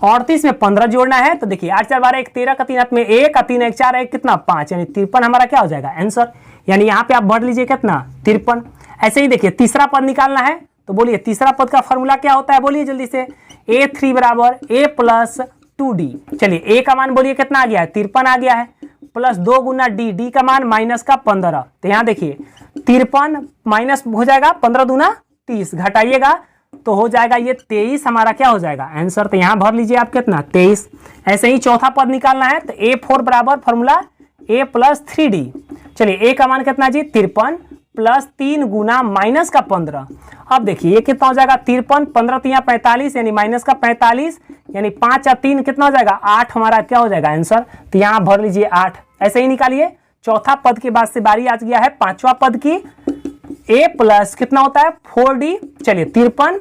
38 में 15 जोड़ना है तो देखिए 8 4 12 1 13 का 3 हाथ में 1 का 3 1 4 1 कितना 5, यानी 53 हमारा क्या हो जाएगा आंसर। यानी यहाँ पे आप भर लीजिए कितना 53। ऐसे ही देखिए तीसरा पद निकालना है तो बोलिए तीसरा पद का फॉर्मूला क्या होता है, बोलिए जल्दी से, a3 बराबर a प्लस 2d। चलिए a का मान बोलिए कितना आ गया है 53 आ गया है, प्लस 2 गुना d का मान -15, तो यहाँ देखिए 53 माइनस हो जाएगा 15 दूना 30, घटाइएगा तो हो जाएगा ये 23 हमारा क्या हो जाएगा आंसर। तो यहाँ भर लीजिए आप कितना 23। ऐसे ही चौथा पद निकालना है तो a4 बराबर फॉर्मूला a प्लस 3d। चलिए a का मान कितना जी 53 प्लस 3 गुना -15। अब देखिए ये कितना हो जाएगा 53, 15 3 45 यानी -45, यानी 5 और 3 कितना हो जाएगा 8 हमारा क्या हो जाएगा आंसर। तो यहाँ भर लीजिए 8। ऐसे ही निकालिए। चौथा पद के बाद से बारी आ गया है पांचवा पद की, a प्लस कितना होता है 4d। चलिए 53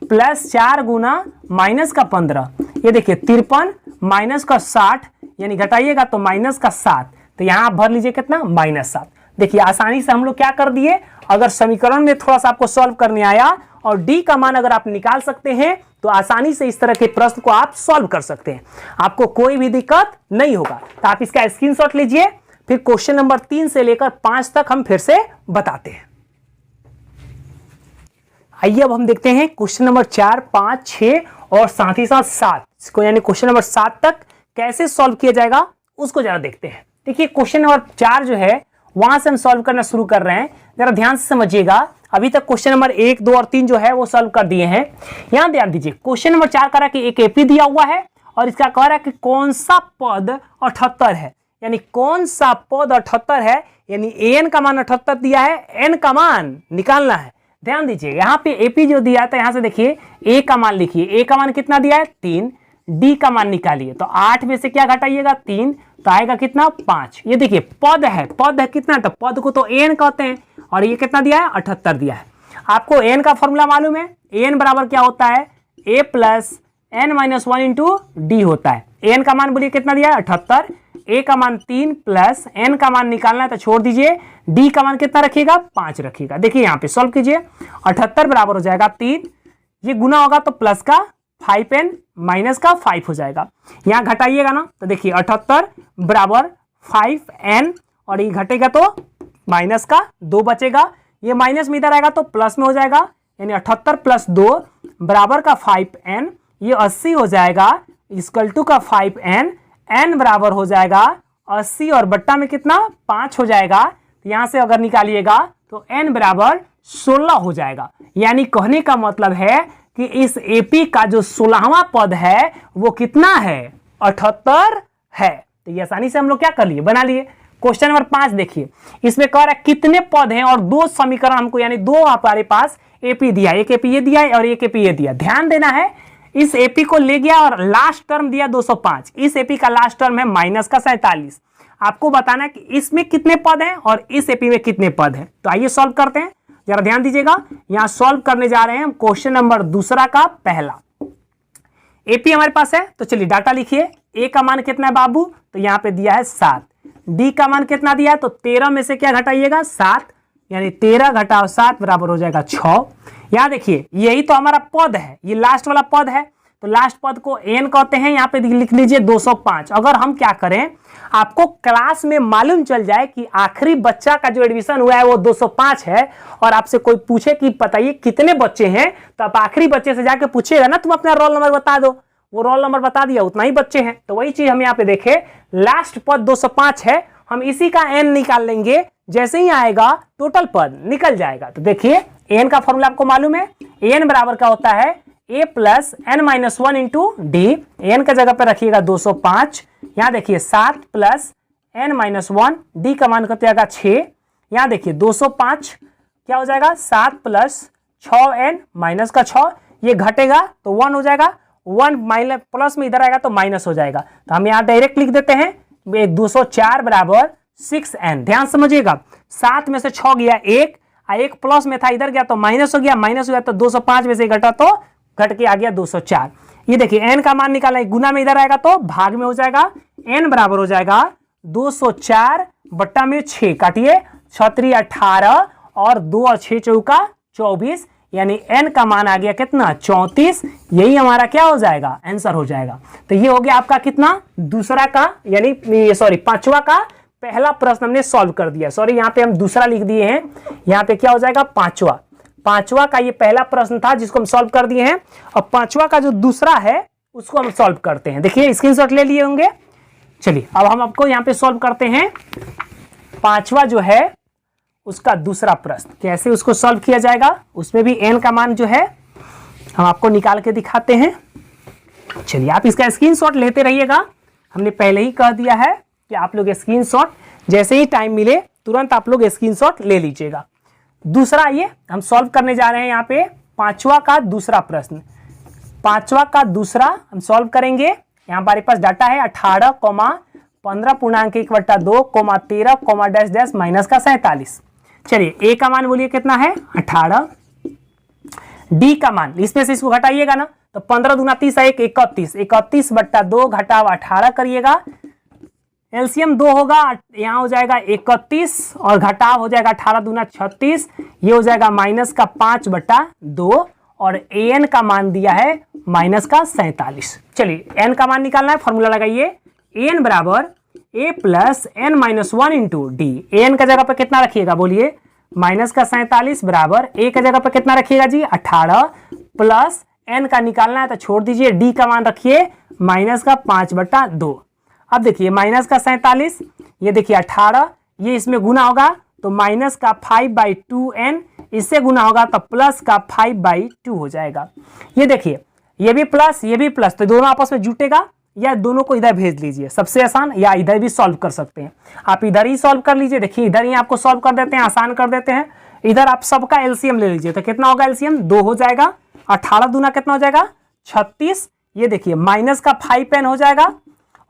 प्लस 4 गुना -15, ये देखिए 53 माइनस का 60 यानी घटाइएगा तो -7, तो यहाँ आप भर लीजिए कितना -7। देखिए आसानी से हम लोग क्या कर दिए, अगर समीकरण में थोड़ा सा आपको सॉल्व करने आया और d का मान अगर आप निकाल सकते हैं तो आसानी से इस तरह के प्रश्न को आप सॉल्व कर सकते हैं, आपको कोई भी दिक्कत नहीं होगा। तो आप इसका स्क्रीनशॉट लीजिए, फिर क्वेश्चन नंबर 3 से लेकर 5 तक हम फिर से बताते हैं। आइए अब हम देखते हैं क्वेश्चन नंबर 4, 5, 6 और साथ ही साथ 7 इसको, यानी क्वेश्चन नंबर 7 तक कैसे सॉल्व किया जाएगा उसको जरा देखते हैं। देखिए क्वेश्चन नंबर 4 जो है वहां से हम सॉल्व करना शुरू कर रहे हैं, जरा ध्यान से समझिएगा। अभी तक क्वेश्चन नंबर 1, 2 और 3 जो है वो सॉल्व कर दिए हैं। यहां ध्यान दीजिए, क्वेश्चन नंबर 4 कह रहा है कि एक एपी दिया हुआ है और इसका कह रहा है कि कौन सा पद 78 है, यानी कौन सा पद 78 है, यानी an का मान 78 दिया है, n का मान निकालना है। ध्यान दीजिए यहाँ पे एपी जो दिया था, यहां से देखिए a का मान लिखिए, a का मान कितना दिया है 3, d का मान निकालिए तो 8 में से क्या घटाइएगा 3, तो आएगा कितना 5। ये देखिए पद है, पद है कितना, तो पद को तो n कहते हैं और ये कितना दिया है 78 दिया है। आपको n का फॉर्मूला मालूम है, n बराबर क्या होता है a plus n minus 1 into D होता है। n का मान बोलिए कितना दिया है 78, a का मान 3 प्लस n का मान निकालना है तो छोड़ दीजिए, d का मान कितना रखिएगा 5 रखिएगा। देखिए यहाँ पे सॉल्व कीजिए, 78 बराबर हो जाएगा 3, ये गुना होगा तो प्लस का 5n माइनस का 5 हो जाएगा। यहाँ घटाइएगा ना तो देखिए 78 बराबर 5n और ये घटेगा तो माइनस का 2 बचेगा, ये माइनस में इधर आएगा तो प्लस में हो जाएगा, यानी 78 प्लस 2 बराबर का 5n, ये 80 हो जाएगा इक्वल टू का 5n, n बराबर हो जाएगा 80 और बट्टा में कितना 5 हो जाएगा, तो यहाँ से अगर निकालिएगा तो n बराबर 16 हो जाएगा। यानी कहने का मतलब है कि इस एपी का जो 16वां पद है वो कितना है 78 है। तो ये आसानी से हम लोग क्या कर लिए बना लिए। क्वेश्चन नंबर 5 देखिए, इसमें कह रहा है कितने पद हैं और 2 समीकरण हमको, यानी 2 हमारे पास एपी दिया, एक एपी ये दिया है और एक एपी ये दिया। ध्यान देना है, इस एपी को ले गया और लास्ट टर्म दिया 205, इस एपी का लास्ट टर्म है माइनस का 47। आपको बताना है कि इसमें कितने पद हैं और इस एपी में कितने पद हैं। तो आइए सॉल्व करते हैं, जरा ध्यान दीजिएगा। यहां सॉल्व करने जा रहे हैं हम क्वेश्चन नंबर 2 का पहला। एपी हमारे पास है तो चलिए डाटा लिखिए। ए का मान कितना है बाबू, तो यहाँ पे दिया है 7। डी का मान कितना दिया है, तो 13 में से क्या घटाइएगा 7, यानी 13 घटाओ 7 बराबर हो जाएगा 6। यहाँ देखिए यही तो हमारा पद है, ये लास्ट वाला पद है, तो लास्ट पद को एन कहते हैं। यहाँ पे लिख लीजिए 205। अगर हम क्या करें, आपको क्लास में मालूम चल जाए कि आखिरी बच्चा का जो एडमिशन हुआ है वो 205 है और आपसे कोई पूछे कि बताइए कितने बच्चे हैं, तो आप आखिरी बच्चे से जाके पूछिएगा ना, तुम अपना रोल नंबर बता दो, वो रोल नंबर बता दिया उतना ही बच्चे हैं। तो वही चीज हम यहाँ पे देखें, लास्ट पद 205 है, हम इसी का एन निकाल लेंगे, जैसे ही आएगा टोटल पद निकल जाएगा। तो देखिए एन का फॉर्मूला आपको मालूम है, एन बराबर का होता है a plus n minus 1 into D. N का जगह पर रखिएगा 205, यहाँ देखिए 7 प्लस n माइनस 1, डी का मान कितना आएगा 6। यहाँ देखिए 205 क्या हो जाएगा 7 प्लस 6n माइनस का 6, ये घटेगा तो 1 हो जाएगा, 1 माइनस प्लस में इधर आएगा तो माइनस हो जाएगा। तो हम यहाँ डायरेक्ट लिख देते हैं 204 बराबर 6n। ध्यान समझिएगा, 7 में से 6 गया 1, एक प्लस में था इधर गया तो माइनस हो गया, माइनस हो गया तो 205 में से घटा तो घट के आ गया 204। ये देखिए n का मान निकाला, गुना में इधर आएगा तो भाग में हो जाएगा, n बराबर हो जाएगा 204 बट्टा में 6, काटिए 6 18 और 2 और 6 चौका 24, यानी n का मान आ गया कितना 34। यही हमारा क्या हो जाएगा आंसर हो जाएगा। तो ये हो गया आपका कितना दूसरा का, यानी सॉरी पांचवा का पहला प्रश्न हमने सॉल्व कर दिया। सॉरी यहाँ पे हम दूसरा लिख दिए हैं, यहाँ पे क्या हो जाएगा पांचवा का ये पहला प्रश्न था जिसको हम सॉल्व कर दिए हैं। और पांचवा का जो दूसरा है उसको हम सॉल्व करते हैं। देखिए स्क्रीनशॉट ले लिए होंगे। चलिए अब हम आपको यहाँ पे सॉल्व करते हैं पांचवा जो है उसका दूसरा प्रश्न, कैसे उसको सॉल्व किया जाएगा। उसमें भी n का मान जो है हम आपको निकाल के दिखाते हैं। चलिए आप इसका स्क्रीनशॉट लेते रहिएगा, हमने पहले ही कह दिया है कि आप लोग स्क्रीनशॉट जैसे ही टाइम मिले तुरंत आप लोग स्क्रीनशॉट ले लीजिएगा। दूसरा ये हम सॉल्व करने जा रहे हैं यहाँ पे पांचवा का दूसरा प्रश्न। पांचवा का दूसरा हम सॉल्व करेंगे। यहाँ हमारे पास डाटा है 18, 15 पूर्णांक 1/2, 13, डैश डैश माइनस का 47। चलिए ए का मान बोलिए कितना है 18, डी का मान इसमें से इसको घटाइएगा ना तो 15 दूना 30 है 31, 31/2 घटाव 18 करिएगा, एलसीएम 2 होगा, यहाँ हो जाएगा 31 और घटाव हो जाएगा 18 दूना 36, ये हो जाएगा माइनस का 5/2 और एन का मान दिया है माइनस का 47। चलिए एन का मान निकालना है, फॉर्मूला लगाइए, एन बराबर A plus N minus 1 into D. N का जगह पर कितना रखिएगा बोलिए माइनस का 47 बराबर ए का जगह पर कितना रखिएगा जी 18 प्लस एन का निकालना है तो छोड़ दीजिए, डी का मान रखिए माइनस का 5/2। अब देखिए माइनस का 47, ये देखिए 18, ये इसमें गुना होगा तो माइनस का 5/2n, इससे गुना होगा तो प्लस का 5/2 हो जाएगा। ये देखिए ये भी प्लस तो दोनों आपस में जुटेगा, या दोनों को इधर भेज लीजिए सबसे आसान, या इधर भी सॉल्व कर सकते हैं। आप इधर ही सॉल्व कर लीजिए, देखिए इधर ही आपको सॉल्व कर देते हैं, आसान कर देते हैं। इधर आप सबका एलसीएम ले लीजिए तो कितना होगा एलसीएम 2 हो जाएगा, 18 दूना कितना हो जाएगा 36, ये देखिए माइनस का 5n हो जाएगा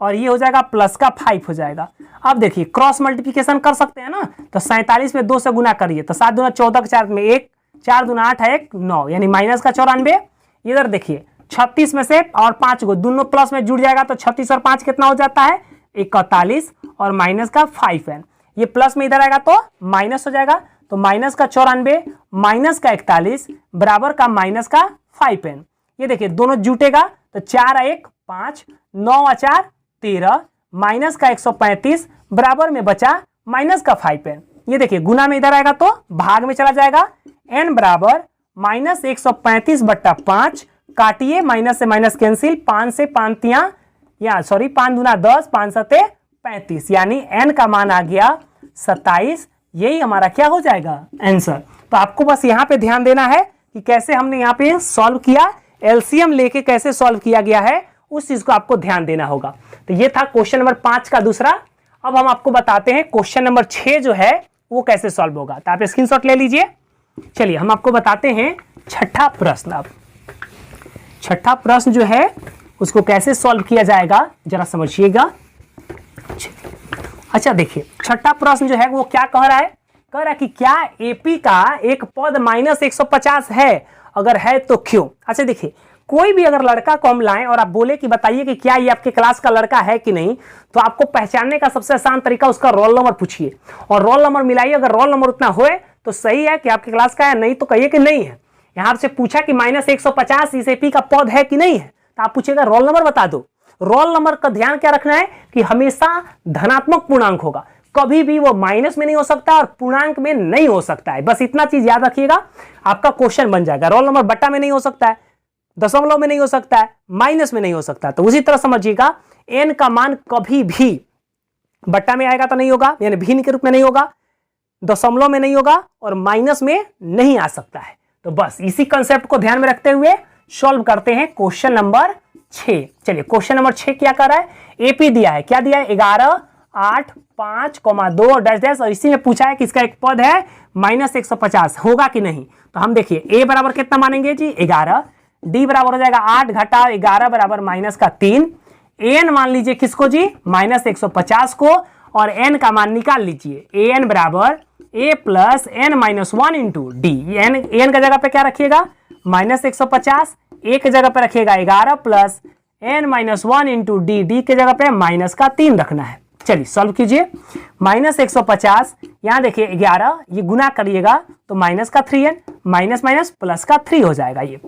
और ये हो जाएगा प्लस का 5 हो जाएगा। अब देखिए क्रॉस मल्टीप्लिकेशन कर सकते हैं ना, तो 47 में 2 से गुना करिए तो 7 दूना 14 के 4 में 1, 4 दूना 8 है 1, 9 यानी माइनस का 94। इधर देखिए 36 में से और 5 को दोनों प्लस में जुड़ जाएगा तो 36 और 5 कितना हो जाता है 41 और माइनस का 5n, ये प्लस में इधर आएगा तो माइनस हो जाएगा, तो माइनस का 94 माइनस का 41 बराबर का माइनस का 5n। ये देखिए दोनों जुटेगा तो 4 1 5 9 4 13 माइनस का 135 बराबर में बचा माइनस का 5n। ये देखिए गुना में इधर आएगा तो भाग में चला जाएगा, n बराबर माइनस 135 बट्टा 5, काटिए माइनस से माइनस कैंसिल, 5 से 5 दूना 10 5 सते 35, यानी n का मान आ गया 27। यही हमारा क्या हो जाएगा आंसर। तो आपको बस यहाँ पे ध्यान देना है कि कैसे हमने यहाँ पे सॉल्व किया, एलसीएम लेके कैसे सॉल्व किया गया है उस चीज को आपको ध्यान देना होगा। तो ये था क्वेश्चन नंबर 5 का दूसरा। अब हम आपको बताते हैं क्वेश्चन नंबर 6 जो है वो कैसे सॉल्व होगा। तो आप स्क्रीनशॉट ले लीजिए। चलिए हम आपको बताते हैं छठा प्रश्न। अब छठा प्रश्न जो है उसको कैसे सॉल्व किया जाएगा जरा समझिएगा। अच्छा देखिए छठा प्रश्न जो है वो क्या कह रहा है कि क्या एपी का एक पद माइनस 150 है, अगर है तो क्यों। अच्छा देखिए कोई भी अगर लड़का को हम लाएं और आप बोले कि बताइए कि क्या ये आपके क्लास का लड़का है कि नहीं, तो आपको पहचानने का सबसे आसान तरीका उसका रोल नंबर पूछिए और रोल नंबर मिलाइए। अगर रोल नंबर उतना होए तो सही है कि आपके क्लास का है, नहीं तो कहिए कि नहीं है। यहाँ आपसे पूछा कि माइनस 150 इस एपी का पद है कि नहीं है, तो आप पूछिएगा रोल नंबर बता दो। रोल नंबर का ध्यान क्या रखना है कि हमेशा धनात्मक पूर्णांक होगा, कभी भी वो माइनस में नहीं हो सकता और पूर्णांक में नहीं हो सकता है। बस इतना चीज याद रखिएगा, आपका क्वेश्चन बन जाएगा। रोल नंबर बट्टा में नहीं हो सकता है, दशमलव में नहीं हो सकता है, माइनस में नहीं हो सकता। तो उसी तरह समझिएगा n का मान कभी भी बट्टा में आएगा तो नहीं होगा, यानी भिन्न के रूप में नहीं होगा, दशमलव में नहीं होगा और माइनस में नहीं आ सकता है। तो बस इसी कंसेप्ट को ध्यान में रखते हुए सॉल्व करते हैं क्वेश्चन नंबर 6। चलिए क्वेश्चन नंबर 6 क्या कर रहा है, एपी दिया है, क्या दिया है 11 8 5, 2 डैश डैश, और इसी में पूछा है कि इसका एक पद है माइनस 150 होगा कि नहीं। तो हम देखिए ए बराबर कितना मानेंगे जी 11, डी बराबर हो जाएगा 8 घटा 11 बराबर माइनस का 3, एन मान लीजिए किसको जी माइनस 150 को, और एन का मान निकाल लीजिए, ए एन बराबर A plus N minus 1 into D. N का जगह पे क्या रखिएगा माइनस 150, ए के जगह पे रखिएगा 11 plus N minus 1 into D, D के जगह पे माइनस का 3 रखना है। चलिए सॉल्व कीजिए, माइनस 150 यहाँ देखिए 11, ये गुना करिएगा तो माइनस का 3n, माइनस माइनस प्लस का 3 हो जाएगा। ये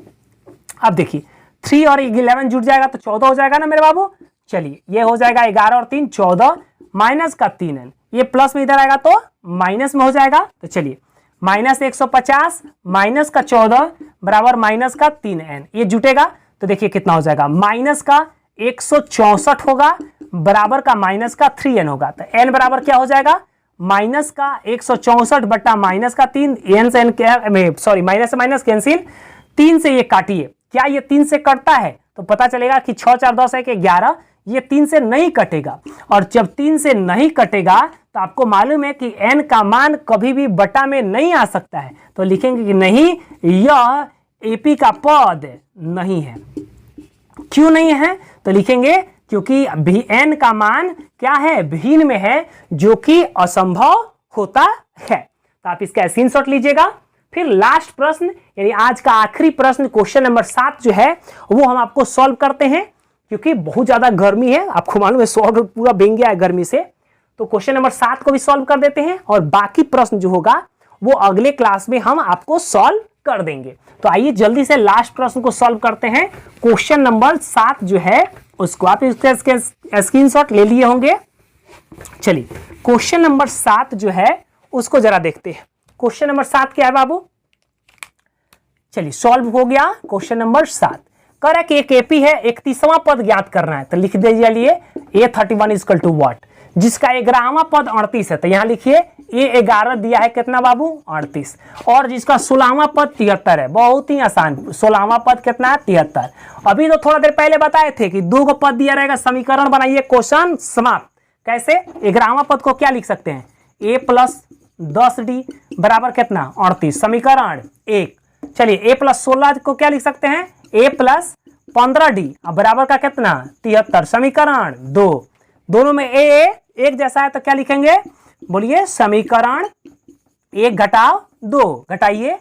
अब देखिए 3 और 11 जुट जाएगा तो 14 हो जाएगा ना मेरे बाबू। चलिए ये हो जाएगा 11 और 3 14, माइनस का 3n, ये प्लस में इधर आएगा तो माइनस में हो जाएगा। तो चलिए माइनस 150 माइनस का 14 बराबर माइनस का 3n, ये जुटेगा तो देखिए कितना हो जाएगा, माइनस का 164 होगा बराबर का माइनस का 3n होगा। तो n बराबर क्या हो जाएगा माइनस का 164 बट्टा माइनस का 3, एन से एन क्या सॉरी माइनस से माइनस कैंसिल, 3 से ये काटिए, क्या ये 3 से कटता है तो पता चलेगा कि 6 4 10 है कि 11, ये 3 से नहीं कटेगा। और जब 3 से नहीं कटेगा तो आपको मालूम है कि n का मान कभी भी बटा में नहीं आ सकता है, तो लिखेंगे कि नहीं यह एपी का पद नहीं है। क्यों नहीं है तो लिखेंगे क्योंकि n का मान क्या है भिन्न में है, जो कि असंभव होता है। तो आप इसका स्क्रीनशॉट लीजिएगा। फिर लास्ट प्रश्न यानी आज का आखिरी प्रश्न क्वेश्चन नंबर 7 जो है वो हम आपको सॉल्व करते हैं, क्योंकि बहुत ज्यादा गर्मी है, आपको मालूम है सॉल्व पूरा बेंग गया है गर्मी से। तो क्वेश्चन नंबर 7 को भी सॉल्व कर देते हैं और बाकी प्रश्न जो होगा वो अगले क्लास में हम आपको सॉल्व कर देंगे। तो आइए जल्दी से लास्ट प्रश्न को सॉल्व करते हैं। क्वेश्चन नंबर 7 जो है उसको आप इसके स्क्रीनशॉट ले लिए होंगे। चलिए क्वेश्चन नंबर 7 जो है उसको जरा देखते हैं। क्वेश्चन नंबर 7 क्या है बाबू, चलिए सॉल्व हो गया। क्वेश्चन नंबर 7 कह रहा है कि एक एपी है, 31वां पद ज्ञात करना है। तो लिख दीजिए A31 इक्वल टू व्हाट, जिसका 11वां पद 38 है। तो यहां लिखिए A11 दिया है कितना बाबू 38, और जिसका 16वां पद 73 है। बहुत ही आसान, 16वां पद कितना है 73। अभी तो थोड़ा देर पहले बताए थे कि 2 पद दिया रहेगा, समीकरण बनाइए, क्वेश्चन समाप्त। कैसे 11वां पद को क्या लिख सकते हैं a प्लस 10d बराबर कितना 38, समीकरण 1। चलिए a प्लस 16 को क्या लिख सकते हैं a प्लस 15d बराबर का कितना 73, समीकरण 2। दोनों में a एक जैसा है तो क्या लिखेंगे बोलिए, समीकरण 1 घटाओ 2, घटाइए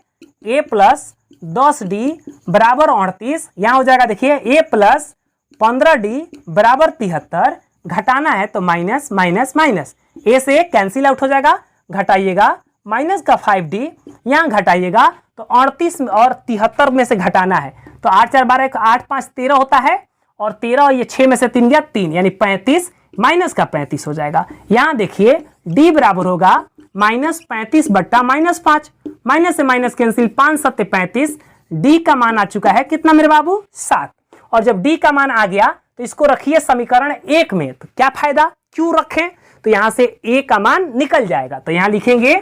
a प्लस 10d बराबर 38, यहां हो जाएगा देखिए a प्लस 15d बराबर 73 घटाना है तो माइनस माइनस माइनस, ए से एक कैंसिल आउट हो जाएगा, घटाइएगा माइनस का 5d, यहाँ घटाइएगा तो 38 और 73 में से घटाना है तो 8 4 12 8 5 13 होता है, और 13 और ये 6 में से 3 गया 3 यानी 35 माइनस का 35 हो जाएगा। यहाँ देखिए d बराबर होगा माइनस 35 बट्टा माइनस 5, माइनस से माइनस कैंसिल, 5 7 35, d का मान आ चुका है कितना मेरे बाबू 7। और जब d का मान आ गया तो इसको रखिए समीकरण 1 में, तो क्या फायदा क्यों रखें, तो यहां से a का मान निकल जाएगा, तो यहां लिखेंगे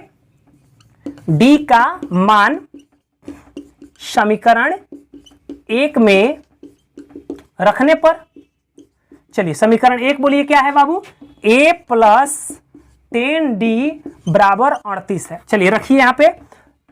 d का मान समीकरण 1 में रखने पर, चलिए समीकरण 1 बोलिए क्या है बाबू, a प्लस 10d बराबर 38 है। चलिए रखिए यहाँ पे,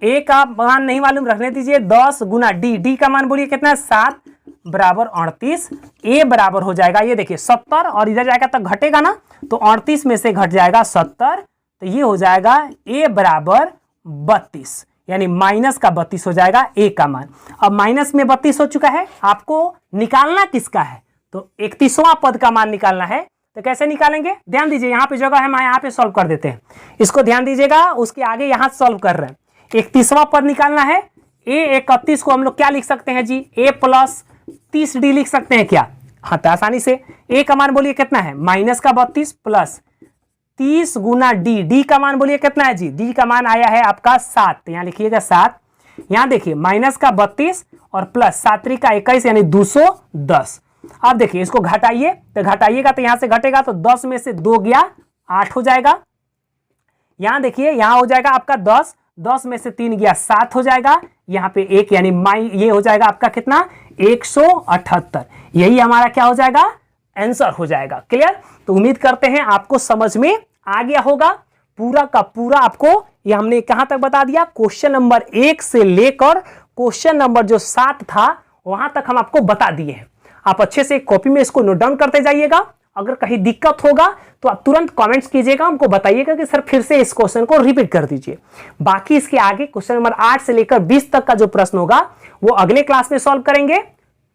a का मान नहीं मालूम रखने दीजिए, 10 गुना d का मान बोलिए कितना है 7 बराबर 38, a बराबर हो जाएगा ये देखिए 70, और इधर जाएगा तो घटेगा ना, तो 38 में से घट जाएगा 70, तो ये हो जाएगा a बराबर 32, यानी माइनस का 32 हो जाएगा a का मान। अब माइनस में 32 हो चुका है, आपको निकालना किसका है, तो 31वां पद का मान निकालना है, तो कैसे निकालेंगे, ध्यान दीजिए यहाँ पे जगह है, मैं यहाँ पे सॉल्व कर देते हैं, इसको ध्यान दीजिएगा, उसके आगे यहाँ सॉल्व कर रहे हैं। 31वां पद निकालना है, a 31 को हम लोग क्या लिख सकते हैं जी, a प्लस 30d लिख सकते हैं क्या, हाँ तो आसानी से, a का मान बोलिए कितना है माइनस का 32 प्लस 30 गुना d का मान बोलिए कितना है जी, d का मान आया है आपका 7, तो यहाँ लिखिएगा 7, यहाँ देखिए माइनस का 32 और प्लस 7 का 21 यानी 210। अब देखिए इसको घटाइए, तो घटाइएगा तो यहां से घटेगा तो 10 में से 2 गया 8 हो जाएगा, यहां देखिए यहां हो जाएगा आपका 10, 10 में से 3 गया 7 हो जाएगा, यहाँ पे 1 यानी ये हो जाएगा आपका कितना 178, यही हमारा क्या हो जाएगा आंसर हो जाएगा। क्लियर, तो उम्मीद करते हैं आपको समझ में आ गया होगा, पूरा का पूरा आपको ये हमने कहां तक बता दिया, क्वेश्चन नंबर 1 से लेकर क्वेश्चन नंबर जो 7 था वहां तक हम आपको बता दिए हैं। आप अच्छे से कॉपी में इसको नोट डाउन करते जाइएगा, अगर कहीं दिक्कत होगा तो आप तुरंत कमेंट्स कीजिएगा, हमको बताइएगा कि सर फिर से इस क्वेश्चन को रिपीट कर दीजिए। बाकी इसके आगे क्वेश्चन नंबर 8 से लेकर 20 तक का जो प्रश्न होगा वो अगले क्लास में सॉल्व करेंगे।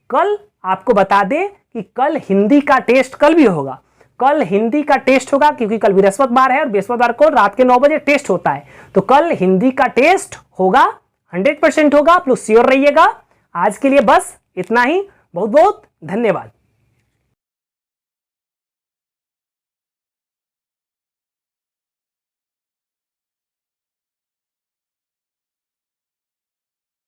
कल आपको बता दें कि कल हिंदी का टेस्ट कल भी होगा, कल हिंदी का टेस्ट होगा क्योंकि कल बृहस्पतिवार है और बृहस्पतिवार को रात के 9 बजे टेस्ट होता है, तो कल हिंदी का टेस्ट होगा, 100% होगा, आप लोग श्योर रहिएगा। आज के लिए बस इतना ही, बहुत बहुत धन्यवाद।